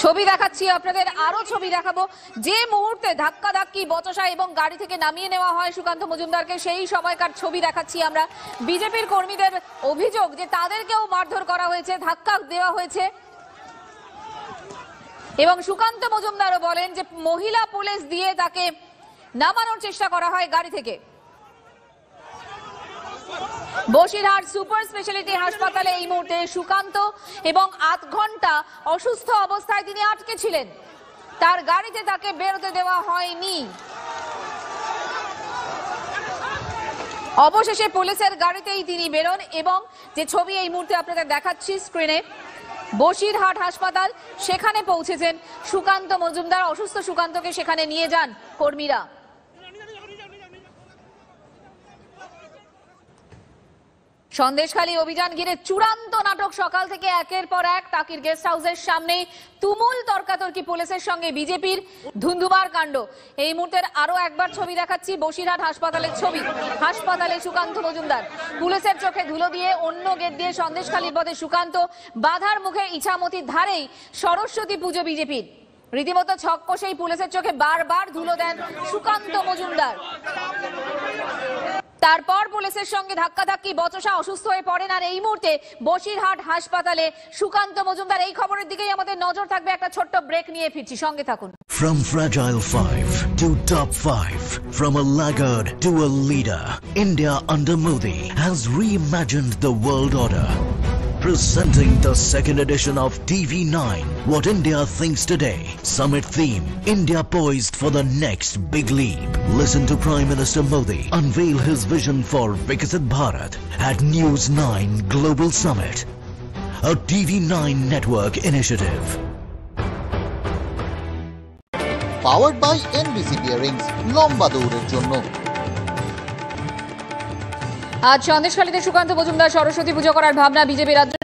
ছবি দেখাচ্ছি আপনাদের, আরো ছবি দেখাবো। যে মুহূর্তে ধাক্কাধাক্কি বচসা এবং গাড়ি থেকে নামিয়ে নেওয়া হয় সুকান্ত মজুমদারকে, সেই সময়কার ছবি দেখাচ্ছি আমরা। বিজেপির কর্মীদের অভিযোগ যে তাদেরকেও মারধর করা হয়েছে, ধাক্কা দেওয়া হয়েছে এবং সুকান্ত মজুমদারও বলেন যে মহিলা পুলিশ দিয়ে তাকে নামানোর চেষ্টা করা হয় গাড়ি থেকে। বসিরহাট সুপার স্পেশালিটি হাসপাতালে এই মুহূর্তে সুকান্ত এবং 8 ঘন্টা অসুস্থ অবস্থায় তিনি আটকে ছিলেন। তার গাড়িতে তাকে বেরোতে দেওয়া হয়নি। অবশেষে পুলিশের গাড়িতেই তিনি বেরোন এবং যে ছবি এই মুহূর্তে আপনাদের দেখাচ্ছি স্ক্রিনে, বসিরহাট হাসপাতাল, সেখানে পৌঁছেছেন সুকান্ত মজুমদার। অসুস্থ সুকান্তকে সেখানে নিয়ে যান কর্মীরা। সন্দেশখালী অভিযান ঘিরে চূড়ান্ত নাটক। সকাল থেকে একের পর এক তাকির গেস্ট হাউসের সামনে তুমুল তর্কাতর্কি পুলিশের সঙ্গে বিজেপির, ধুন্ধুমার কাণ্ড। এই মুহূর্তের আরো একবার ছবি দেখাচ্ছি, বসিরহাট হাসপাতালের ছবি। হাসপাতালে সুকান্ত মজুমদার, পুলিশের চোখে ধুলো দিয়ে অন্য গেট দিয়ে সন্দেশখালীর পথে সুকান্ত। বাধার মুখে ইছামতির ধারেই সরস্বতী পুজো বিজেপির। রীতিমতো ছক কষেই পুলিশের চোখে বারবার ধুলো দেন সুকান্ত মজুমদার। তারপর পুলিশের সঙ্গে ধাক্কাধাক্কি বচসা, অসুস্থ হয়ে পড়েন। আর এই মুহূর্তে বসিরহাট হাসপাতালে সুকান্ত মজুমদার। এই খবরের দিকেই আমাদের নজর থাকবে। একটা ছোট্ট ব্রেক নিয়ে ফিরছি, সঙ্গে থাকুন। From fragile 5 to top 5, from a laggard to a leader, India under Modi has reimagined the world order. Presenting the second edition of TV9, What India Thinks Today. Summit theme, India poised for the next big leap. Listen to Prime Minister Modi unveil his vision for Viksit Bharat at News 9 Global Summit, a TV9 network initiative. Powered by NBC Bearings, লম্বা দৌড়ের জন্য। আজ সন্দেশখালীতে সুকান্ত মজুমদার সরস্বতী পুজো করার ভাবনা BJP রাজ্য।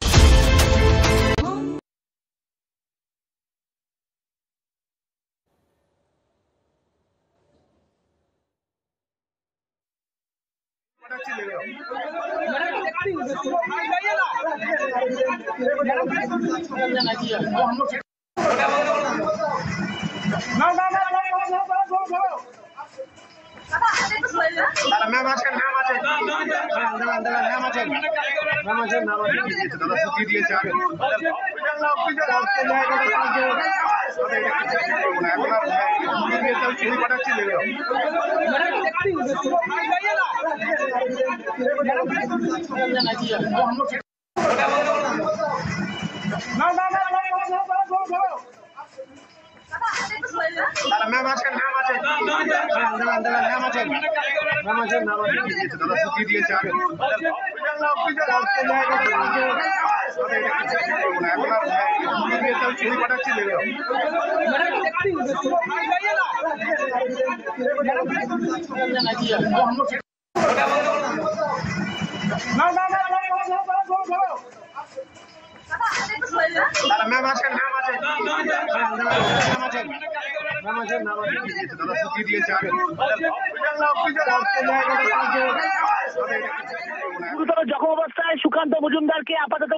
গুরুতর জখম অবস্থায় সুকান্ত মজুমদারকে আপাতত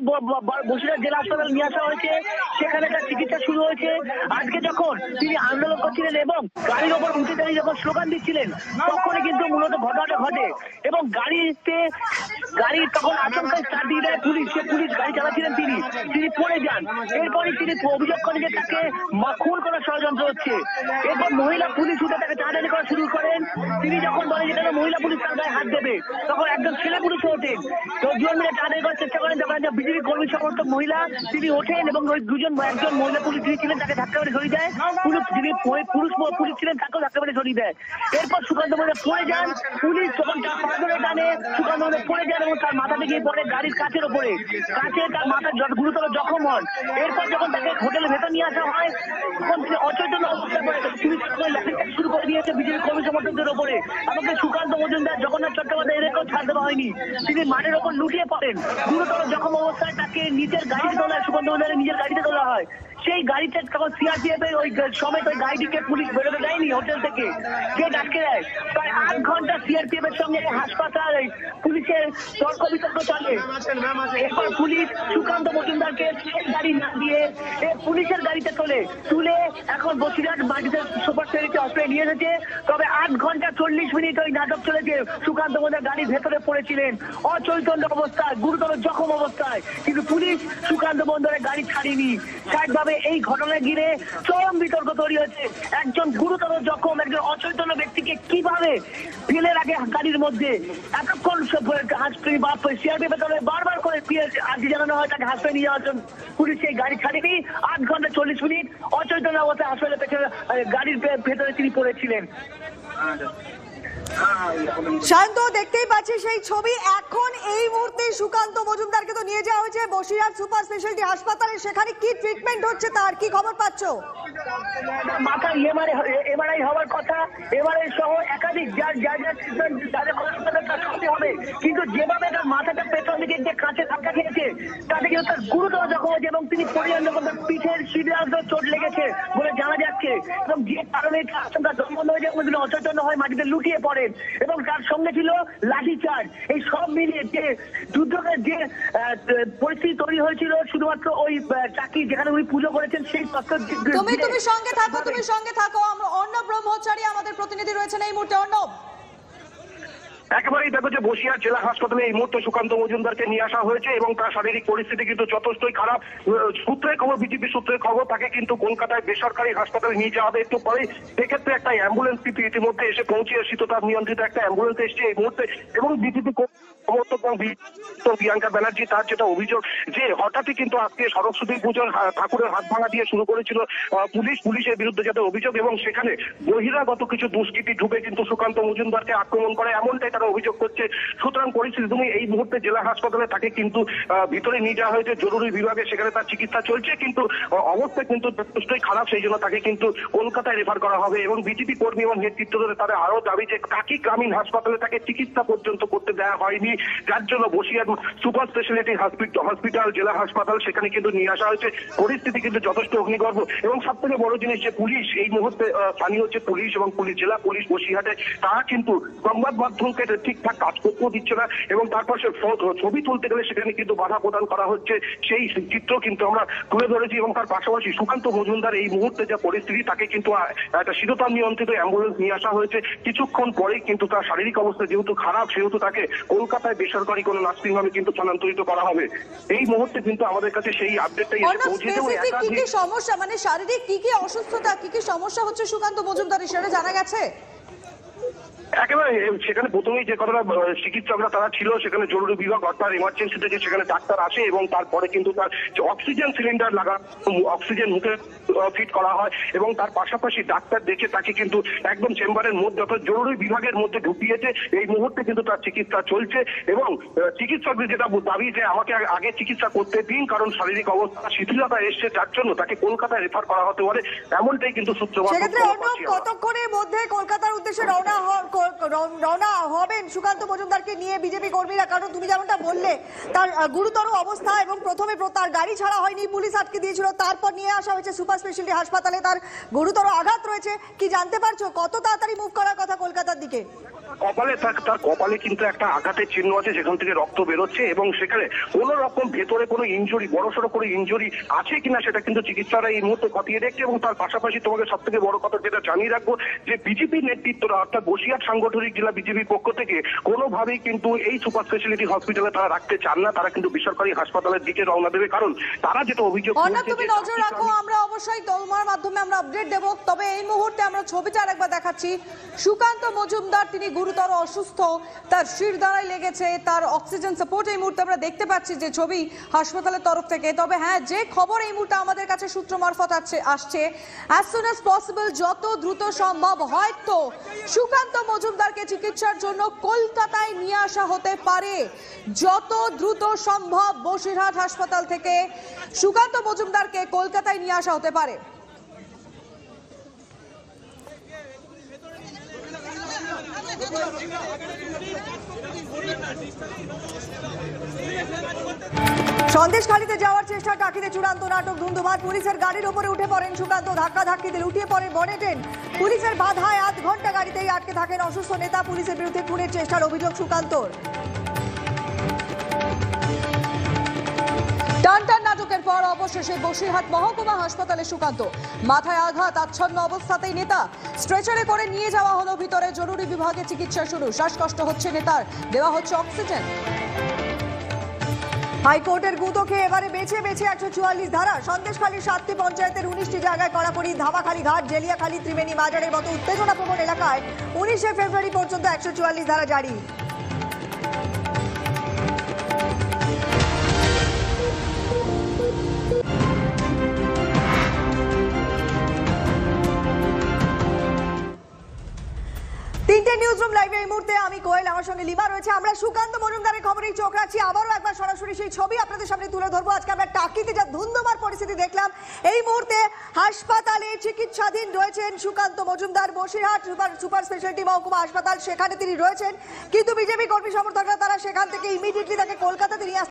বসিরহাট জেলা হাসপাতালে নিয়ে আসা হয়েছে। সেখানে তার চিকিৎসা শুরু হয়েছে। আজকে যখন তিনি আন্দোলন করছিলেন এবং গাড়ির ওপর উঠে দাঁড়িয়ে যখন স্লোগান দিচ্ছিলেন, তখনই কিন্তু মূলত ঘটনাটা ঘটে এবং গাড়ির তখন আচমকায় স্টার্ট দিয়ে দেয় পুলিশ। সে পুলিশ গাড়ি চালাচ্ছিলেন, তিনি পড়ে যান। এরপরই তিনি অভিযোগ করেন যে তাকে খুন করার ষড়যন্ত্র হচ্ছে। এরপর মহিলা পুলিশ উঠে তাকে টানাটানি করা শুরু করেন। তিনি যখন বলেন যে মহিলা পুলিশ তার গায়ে হাত দেবে, তখন একজন ছেলে পুলিশ ওঠেন। তো দুজন মিলে টানাটানি করার চেষ্টা করেন। যখন বিজেপি কর্মী সমর্থক মহিলা তিনি ওঠেন এবং ওই একজন মহিলা পুলিশ যিনি ছিলেন তাকে ধাক্কা মেরে সরিয়ে দেয়। পুলিশ ছিলেন তাকেও ধাক্কা মেরে সরিয়ে দেয়। এরপর সুকান্ত মজুমদার পড়ে যান। পুলিশ যখন তার পা ধরে টানে, সুকান্ত মজুমদার পড়ে যান এবং তার মাথাতে গিয়ে পড়ে গাড়ির কাচের ওপরে। তার মাথা গুরুতর জখম হন। এরপর যখন তাকে হোটেলের ভেতর নিয়ে আসা হয়, তখন তিনি অচৈতন্য অবস্থায় পড়ে। পুলিশ শুরু করে চালিয়েছে বিজেপি কর্মী সমর্থকদের ওপরে। এমনকি সুকান্ত মজুমদার, জগন্নাথ চট্টোপাধ্যায় এদেরকেও ছাড় দেওয়া হয়নি। তিনি মাঠের ওপর লুটিয়ে পড়েন, গুরুতর জখম অবস্থায় তাকে নিজের গাড়িতে তোলা হয়, সুকান্ত মজুমদারের নিজের গাড়িতে তোলা হয়। সেই গাড়িতে তখন সিআরপিএফ এর ওই সমেত ওই গাড়িটিকে পুলিশ বেরোতে দেয়নি হোটেল থেকে, গেট আটকে দেয়। প্রায় 8 ঘন্টা সিআরপিএফ এর সঙ্গে হাসপাতালে পুলিশের তর্ক বিতর্ক চলে। এরপর পুলিশ সুকান্ত মজুমদারকে সেই গাড়ি না দিয়ে পুলিশের গাড়িতে তুলে এখন বসিরহাট মাটিতে সুপার স্পেশালিটি হসপিটালে নিয়ে এসেছে। তবে 8 ঘন্টা 40 মিনিট ওই নাটক চলেছে। সুকান্ত মজুমদার গাড়ির ভেতরে পড়েছিলেন অচৈতন্য অবস্থায়, গুরুতর জখম অবস্থায়, কিন্তু পুলিশ সুকান্ত মজুমদারের গাড়ি ছাড়েনি। স্বাভাবিকভাবে এই ঘটনা ঘিরে চরম বিতর্ক তৈরি হয়েছে। একজন গুরুতর জখম, একজন অচৈতন্য ব্যক্তিকে কিভাবে ফেলে রাখে গাড়ির মধ্যে, এতক্ষণ সিআরপিএফ বারবার করে আর্জি জানানো হয় তাকে হাসপাতালে নিয়ে যাওয়ার জন্য। পুলিশ সেই গাড়ি ছাড়েনি। 8 ঘন্টা 40 মিনিট অচৈতন্য অবস্থায় হাসপাতালের পেছনে গাড়ির ভেতরে তিনি পড়েছিলেন। শান্ত, দেখতেই পাচ্ছি সেই ছবি। এখন এই মুহূর্তে সুকান্ত মজুমদারকে তো নিয়ে যাওয়া হয়েছে বসিরহাট সুপার স্পেশালিটি হাসপাতালে। সেখানে কি ট্রিটমেন্ট হচ্ছে, তার কি খবর পাচ্ছ? মাথার এমআরআই হওয়ার কথা, এমআরআই সহ একাধিক হবে, কিন্তু যেভাবে তার মাথাটা পেছন দিকে যে কাঁচে ধাক্কা খেয়েছে তাতে কিন্তু তার গুরুতর জখম হয়েছে এবং তিনি পরিবার তার পিঠের শিরায় চোট লেগেছে বলে জানা যাচ্ছে। এবং যে কারণে আশঙ্কা জন্ম হয়েছে তিনি অচৈতন্য হয় মাটিতে লুটিয়ে পড়েন এবং তার সঙ্গে ছিল লাঠিচার্জ। এই সব মিলিয়ে যে যুদ্ধের যে পরিস্থিতি তৈরি হয়েছিল শুধুমাত্র ওই চাকরি যেখানে উনি পুজো করেছেন সেই তুমি সঙ্গে থাকো। আমরা অর্ণব ব্রহ্মচারী আমাদের প্রতিনিধি রয়েছেন এই মুহূর্তে। অর্ণব, একেবারেই দেখো যে বসিরহাট জেলা হাসপাতালে এই মুহূর্তে সুকান্ত মজুমদারকে নিয়ে আসা হয়েছে এবং তার শারীরিক পরিস্থিতি কিন্তু যথেষ্টই খারাপ। সূত্রের খবর, বিজেপি সূত্রের খবর, তাকে কিন্তু কলকাতায় বেসরকারি হাসপাতালে নিয়ে যাওয়া হবে একটু পরে। সেক্ষেত্রে একটা অ্যাম্বুলেন্স কিন্তু ইতিমধ্যে এসে পৌঁছে, শীততাপ নিয়ন্ত্রিত একটা অ্যাম্বুলেন্স এসছে এই মুহূর্তে। এবং বিজেপি প্রিয়াঙ্কা ব্যানার্জি, তার যেটা অভিযোগ যে হঠাৎই কিন্তু আজকে সরস্বতী পুজোর ঠাকুরের হাত ভাঙা দিয়ে শুরু করেছিল পুলিশের বিরুদ্ধে যেটা অভিযোগ, এবং সেখানে বহিরাগত কিছু দুষ্কৃতী ঢুকে কিন্তু সুকান্ত মজুমদারকে আক্রমণ করে, এমনটাই তারা অভিযোগ করছে। সুতরাং পরিস্থিতি তুমি এই মুহূর্তে জেলা হাসপাতালে তাকে কিন্তু ভিতরে নিয়ে যাওয়া হয়েছে জরুরি বিভাগে, সেখানে তার চিকিৎসা চলছে, কিন্তু অবস্থা কিন্তু যথেষ্টই খারাপ, সেই জন্য তাকে কিন্তু কলকাতায় রেফার করা হবে। এবং বিজেপি কর্মী এবং নেতৃত্ব ধরে তাদের আরো দাবি যে কাকি গ্রামীণ হাসপাতালে তাকে চিকিৎসা পর্যন্ত করতে দেওয়া হয়নি, যার জন্য বসিরহাট সুপার স্পেশালিটি হসপিটাল জেলা হাসপাতাল সেখানে কিন্তু নিয়ে আসা হয়েছে। পরিস্থিতি কিন্তু যথেষ্ট অগ্নিগর্ভ। এবং সব থেকে বড় জিনিস যে পুলিশ এই মুহূর্তে স্থানীয় হচ্ছে পুলিশ এবং জেলা পুলিশ বসিরহাটে, তারা কিন্তু সংবাদ মাধ্যমকে ঠিকঠাক কাজ করতেও দিচ্ছে না এবং তারপর সে ছবি তুলতে গেলে সেখানে কিন্তু বাধা প্রদান করা হচ্ছে, সেই চিত্র কিন্তু আমরা তুলে ধরেছি। এবং তার পাশাপাশি সুকান্ত মজুমদার এই মুহূর্তে যে পরিস্থিতি, তাকে কিন্তু একটা শীততাপ নিয়ন্ত্রিত অ্যাম্বুলেন্স নিয়ে আসা হয়েছে। কিছুক্ষণ পরেই কিন্তু তার শারীরিক অবস্থা যেহেতু খারাপ, সেহেতু তাকে কলকাতায় বেসরকারি কোনো নার্সিং হোমে কিন্তু স্থানান্তরিত করা হবে। এই মুহূর্তে কিন্তু আমাদের কাছে সেই আপডেটটাই এসে পৌঁছেছে। কি কি সমস্যা, মানে শারীরিক কি কি অসুস্থতা, কি কি সমস্যা হচ্ছে সুকান্ত মজুমদারের, সেটা জানা গেছে? একেবারে সেখানে প্রথমেই যে কথাটা চিকিৎসকরা তারা ছিল, সেখানে জরুরি বিভাগ অর্থাৎ ইমার্জেন্সি থেকে সেখানে ডাক্তার আসে এবং তারপরে কিন্তু তার যে অক্সিজেন সিলিন্ডার অক্সিজেন মুখে ফিট করা হয় এবং তার পাশাপাশি ডাক্তার দেখে তাকে কিন্তু একদম চেম্বারের মধ্যে অর্থাৎ জরুরি বিভাগের মধ্যে ঢুকিয়েছে। এই মুহূর্তে কিন্তু তার চিকিৎসা চলছে এবং চিকিৎসকদের যেটা দাবি যে আমাকে আগে চিকিৎসা করতে দিন, কারণ শারীরিক অবস্থা শিথিলতা এসছে, যার জন্য তাকে কলকাতায় রেফার করা হতে পারে, এমনটাই কিন্তু সূত্রপাত। কতক্ষণের মধ্যে কলকাতার উদ্দেশ্যে রওনা হবেন সুকান্ত মজুমদারকে নিয়ে বিজেপি কর্মীরা? কারণ তুমি যেমনটা বললে তার গুরুতর অবস্থা এবং প্রথমে তার গাড়ি ছাড়া হয়নি, পুলিশ আটকে দিয়েছিল, তারপর নিয়ে আসা হয়েছে সুপার স্পেশালিটি হাসপাতালে, তার গুরুতর আঘাত রয়েছে। কি জানতে পারছো কত তাড়াতাড়ি মুভ করার কথা কলকাতার দিকে? কপালে তার কপালে কিন্তু একটা আঘাতের চিহ্ন আছে, যেখান থেকে রক্ত বেরোচ্ছে এবং সেখানে কোন রকম ভেতরে কোনো ইনজুরি, বড়সড় কোনো ইনজুরি আছে কিনা সেটা কিন্তু চিকিৎসারা এই মুহূর্তে খতিয়ে দেখছে। এবং তার পাশাপাশি তোমাকে সব থেকে বড় কথা যেটা জানিয়ে রাখবো যে বিজেপি নেতৃত্বরা অর্থাৎ বসিরহাট সাংগঠনিক জেলা বিজেপির পক্ষ থেকে কোনোভাবেই কিন্তু এই সুপার স্পেশালিটি হসপিটালে তারা রাখতে চান না, তারা কিন্তু বেসরকারি হাসপাতালের দিকে রওনা দেবে। কারণ তারা যেটা অভিযোগ, তুমি নজর রাখো, আমরা অবশ্যই তোমার মাধ্যমে আমরা আপডেট দেবো। তবে এই মুহূর্তে আমরা ছবিটা আরেকবার দেখাচ্ছি। সুকান্ত মজুমদার তিনি গুরুতর অসুস্থ, তার শির দ্বারাই লেগেছে, তার অক্সিজেন সাপোর্ট এই মুহূর্তে আমরা দেখতে পাচ্ছি যে ছবি হাসপাতালের তরফ থেকে। তবে হ্যাঁ, যে খবর এই মুহূর্তে আমাদের কাছে সূত্র মারফত আসছে, অ্যাজ সুন অ্যাজ পসিবল, যত দ্রুত সম্ভব হয়তো সুকান্ত মজুমদারকে চিকিৎসার জন্য কলকাতায় নিয়ে আসা হতে পারে। যত দ্রুত সম্ভব বসিরহাট হাসপাতাল থেকে সুকান্ত মজুমদারকে কলকাতায় নিয়ে আসা হতে পারে। সন্দেশখালীতে যাওয়ার চেষ্টা, টাকিতে চূড়ান্ত নাটক, ধুন্ধুমার, পুলিশের গাড়ির উপরে উঠে পড়েন সুকান্ত, ধাক্কাধাক্কিতে লুটিয়ে পড়েন বনেটেন, পুলিশের বাধায় আধ ঘন্টা গাড়িতেই আটকে থাকেন অসুস্থ নেতা, পুলিশের বিরুদ্ধে খুনের চেষ্টার অভিযোগ সুকান্তর। টানটান নাটকের পর অবশেষে বসিরহাট মহকুমা হাসপাতালে সুকান্ত, মাথায় আঘাত, আচ্ছন্ন অবস্থাতেই নেতা, স্ট্রেচারে করে নিয়ে যাওয়া হলো ভিতরে, জরুরি বিভাগে চিকিৎসা শুরু, শ্বাসকষ্ট হচ্ছে নেতার, দেওয়া হচ্ছে অক্সিজেন। হাইকোর্টের গুঁতো খেয়ে এবারে বেছে বেছে 144 ধারা, সন্দেশখালীর 7টি পঞ্চায়েতের 19টি জায়গায় কড়াকড়ি, ধামাখালী ঘাট, জেলিয়াখালী, ত্রিবেণী বাজারের মতো উত্তেজনাপ্রবণ এলাকায় 19শে ফেব্রুয়ারি পর্যন্ত 144 ধারা জারি। তিনটে নিউজরুম লাইভে এই মুহূর্তে আমি কোয়েল, আমার সঙ্গে লিমা রয়েছে। আমরা সুকান্ত মজুমদারের খবরেই চোখ রাখছি, আবারও একবার সরাসরি সেই ছবি আপনাদের সামনে তুলে ধরবো। আজকে আমরা টাকিতে যা ধুন্ধুমার পরিস্থিতি দেখলাম, এই মুহূর্তে হাসপাতালে চিকিৎসাধীন রয়েছেন সুকান্ত মজুমদার, বসিরহাট সুপার স্পেশালিটি মহকুমা হাসপাতাল, সেখানে তিনি রয়েছেন। কিন্তু বিজেপি কর্মী সমর্থকরা তারা সেখান থেকে ইমিডিয়েটলি তাকে কলকাতাতে নিয়ে